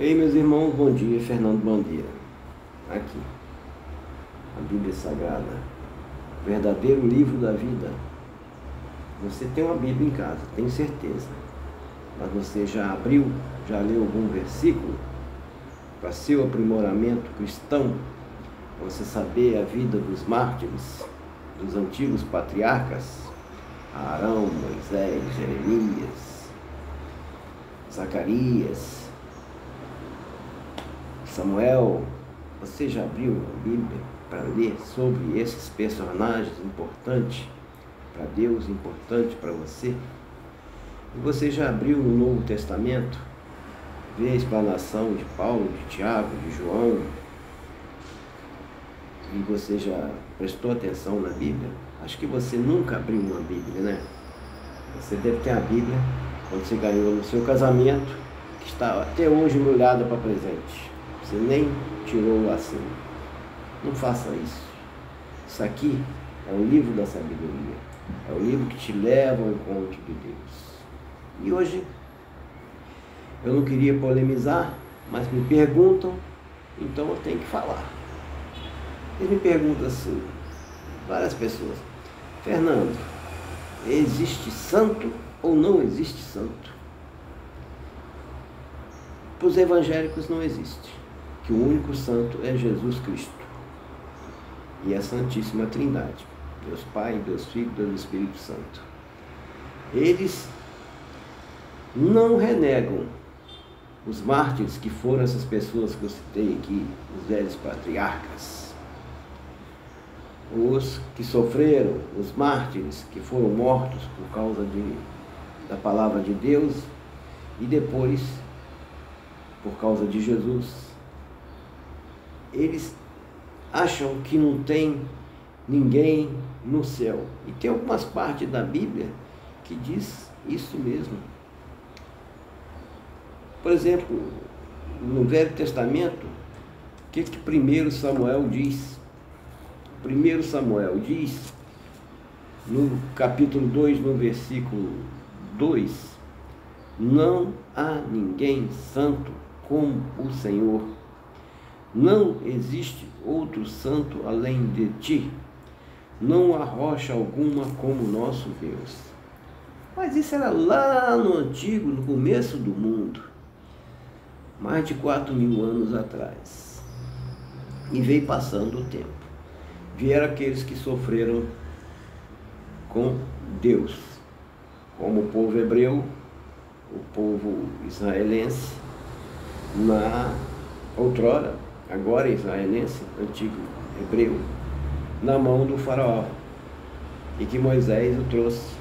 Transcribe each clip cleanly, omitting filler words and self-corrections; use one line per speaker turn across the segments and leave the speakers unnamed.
Ei, meus irmãos, bom dia. Fernando Bandeira. Aqui, a Bíblia Sagrada, verdadeiro livro da vida. Você tem uma Bíblia em casa, tenho certeza. Mas você já abriu, já leu algum versículo para seu aprimoramento cristão? Para você saber a vida dos mártires, dos antigos patriarcas? Arão, Moisés, Jeremias, Zacarias, Samuel. Você já abriu a Bíblia para ler sobre esses personagens importantes para Deus, importantes para você? E você já abriu no Novo Testamento? Vê a explanação de Paulo, de Tiago, de João? E você já prestou atenção na Bíblia? Acho que você nunca abriu uma Bíblia, né? Você deve ter a Bíblia quando você ganhou no seu casamento, que está até hoje embrulhada para presente. Você nem tirou o assino. Não faça isso. Isso aqui é o livro da sabedoria. É o livro que te leva ao encontro de Deus. E hoje, eu não queria polemizar, mas me perguntam, então eu tenho que falar. Eles me perguntam assim, várias pessoas: Fernando, existe santo ou não existe santo? Para os evangélicos não existe. Que o único santo é Jesus Cristo e a Santíssima Trindade, Deus Pai, Deus Filho, Deus Espírito Santo. Eles não renegam os mártires, que foram essas pessoas que eu citei aqui, os velhos patriarcas, os que sofreram, os mártires que foram mortos por causa da palavra de Deus e depois por causa de Jesus. Eles acham que não tem ninguém no céu. E tem algumas partes da Bíblia que diz isso mesmo. Por exemplo, no Velho Testamento, o que 1 Samuel diz? 1 Samuel diz, no capítulo 2, no versículo 2, não há ninguém santo como o Senhor. Não existe outro santo além de ti. Não há rocha alguma como nosso Deus. Mas isso era lá no antigo, no começo do mundo. Mais de 4.000 anos atrás. E veio passando o tempo. Vieram aqueles que sofreram com Deus, como o povo hebreu, o povo israelense, na outrora, agora israelense, antigo hebreu, na mão do faraó, e que Moisés o trouxe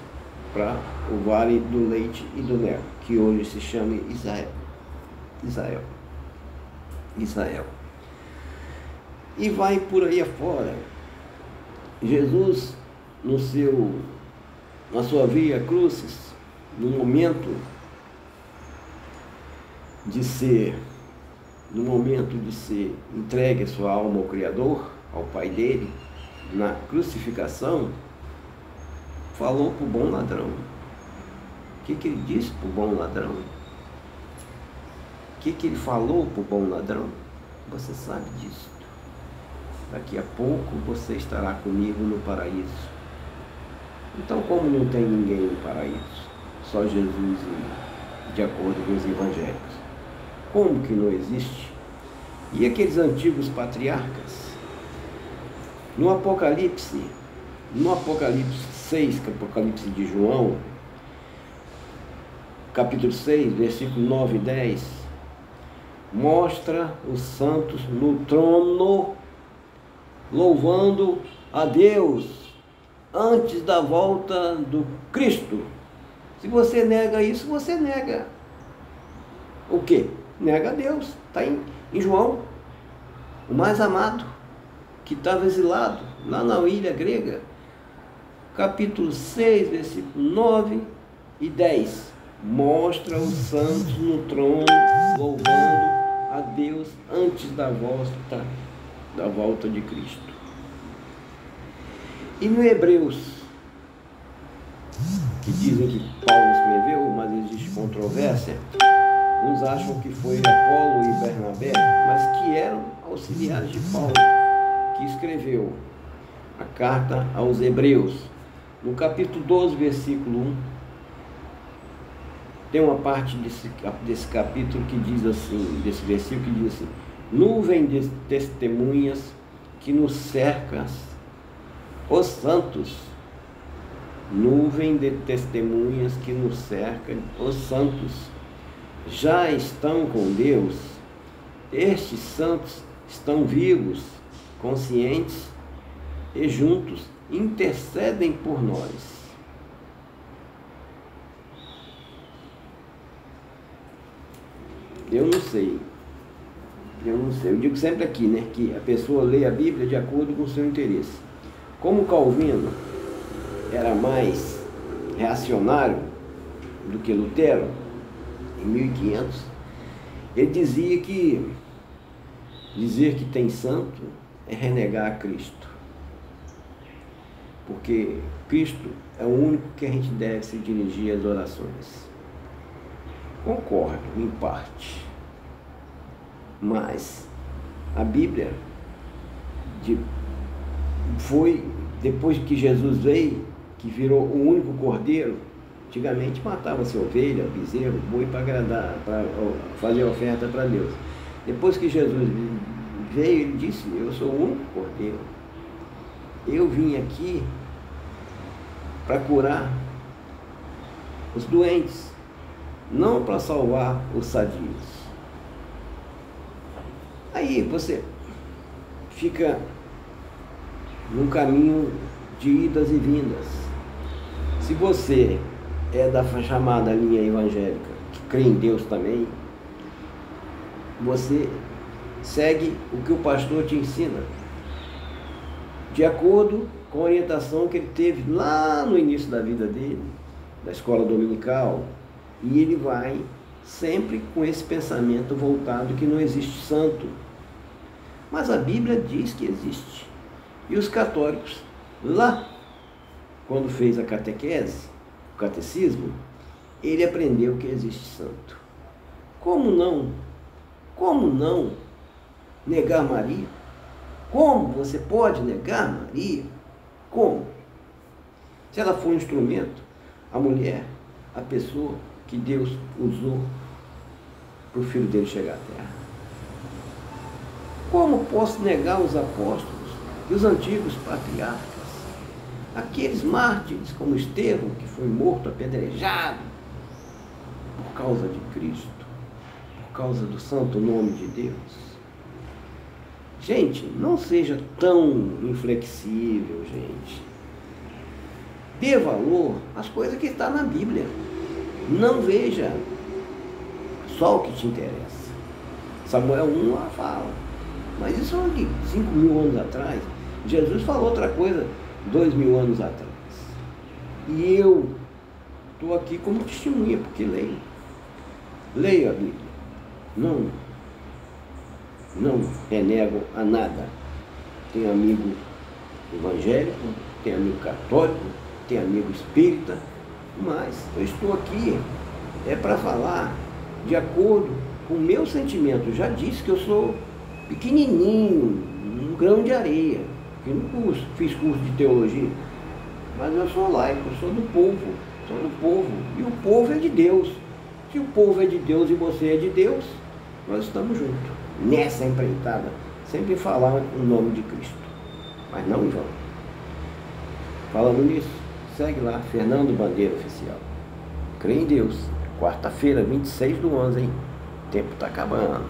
para o vale do leite e do mel, que hoje se chama Israel. E vai por aí afora. Jesus, na sua via crucis, no momento de ser entregue a sua alma ao Criador, ao Pai dele, na crucificação, falou para o bom ladrão. O que ele disse para o bom ladrão? O que ele falou para o bom ladrão? Você sabe disso. Daqui a pouco você estará comigo no paraíso. Então, como não tem ninguém no paraíso, só Jesus, de acordo com os evangélicos, como que não existe? E aqueles antigos patriarcas? No Apocalipse 6, que é o Apocalipse de João, capítulo 6, versículo 9 e 10, mostra os santos no trono, louvando a Deus antes da volta do Cristo. Se você nega isso, você nega o quê? Nega a Deus. Está em João, o mais amado, que estava exilado lá na ilha grega, capítulo 6, versículo 9 e 10, mostra os santos no trono louvando a Deus antes da volta de Cristo. E no Hebreus, que dizem que Paulo escreveu, mas existe controvérsia, Uns acham que foi Apolo e Bernabé, mas que eram auxiliares de Paulo, que escreveu a carta aos Hebreus. No capítulo 12, versículo 1, tem uma parte desse capítulo que diz assim, desse versículo que diz assim: nuvem de testemunhas que nos cercam, os santos. Nuvem de testemunhas que nos cercam, os santos já estão com Deus. Estes santos estão vivos, conscientes e juntos intercedem por nós. Eu não sei. Eu digo sempre aqui, né, que a pessoa lê a Bíblia de acordo com o seu interesse. Como Calvino era mais reacionário do que Lutero, em 1500, ele dizia que dizer que tem santo é renegar a Cristo. Porque Cristo é o único que a gente deve se dirigir às orações. Concordo, em parte. Mas a Bíblia foi, depois que Jesus veio, que virou o único cordeiro. Antigamente matava-se ovelha, bezerro, boi para agradar, para fazer oferta para Deus. Depois que Jesus veio, ele disse: eu sou o único cordeiro. Eu vim aqui para curar os doentes, não para salvar os sadios. Aí você fica num caminho de idas e vindas. Se você é da chamada linha evangélica, que crê em Deus também, você segue o que o pastor te ensina, de acordo com a orientação que ele teve lá no início da vida dele, da escola dominical, e ele vai sempre com esse pensamento voltado que não existe santo. Mas a Bíblia diz que existe. E os católicos, lá, quando fez a catequese, o catecismo, ele aprendeu que existe santo. Como não? Como não negar Maria? Como você pode negar Maria? Como? Se ela for um instrumento, a mulher, a pessoa que Deus usou para o filho dele chegar à terra. Como posso negar os apóstolos e os antigos patriarcas? Aqueles mártires como Estevão, que foi morto apedrejado por causa de Cristo, por causa do santo nome de Deus. Gente, não seja tão inflexível, gente. Dê valor às coisas que estão na Bíblia. Não veja só o que te interessa. Samuel 1 lá fala. Mas isso é de 5.000 anos atrás. Jesus falou outra coisa 2.000 anos atrás. E eu estou aqui como testemunha, porque leio. Leio a Bíblia. Não renego a nada. Tenho amigo evangélico, tenho amigo católico, tenho amigo espírita, mas eu estou aqui para falar de acordo com o meu sentimento. Eu já disse que eu sou pequenininho, um grão de areia, que não fiz curso de teologia, mas eu sou laico, eu sou do povo, e o povo é de Deus. Se o povo é de Deus e você é de Deus, nós estamos juntos, nessa empreitada, sempre falar o nome de Cristo, mas não em vão. Falando nisso, segue lá, Fernando Bandeira Oficial. Crê em Deus, quarta-feira, 26 do 11, hein? O tempo está acabando.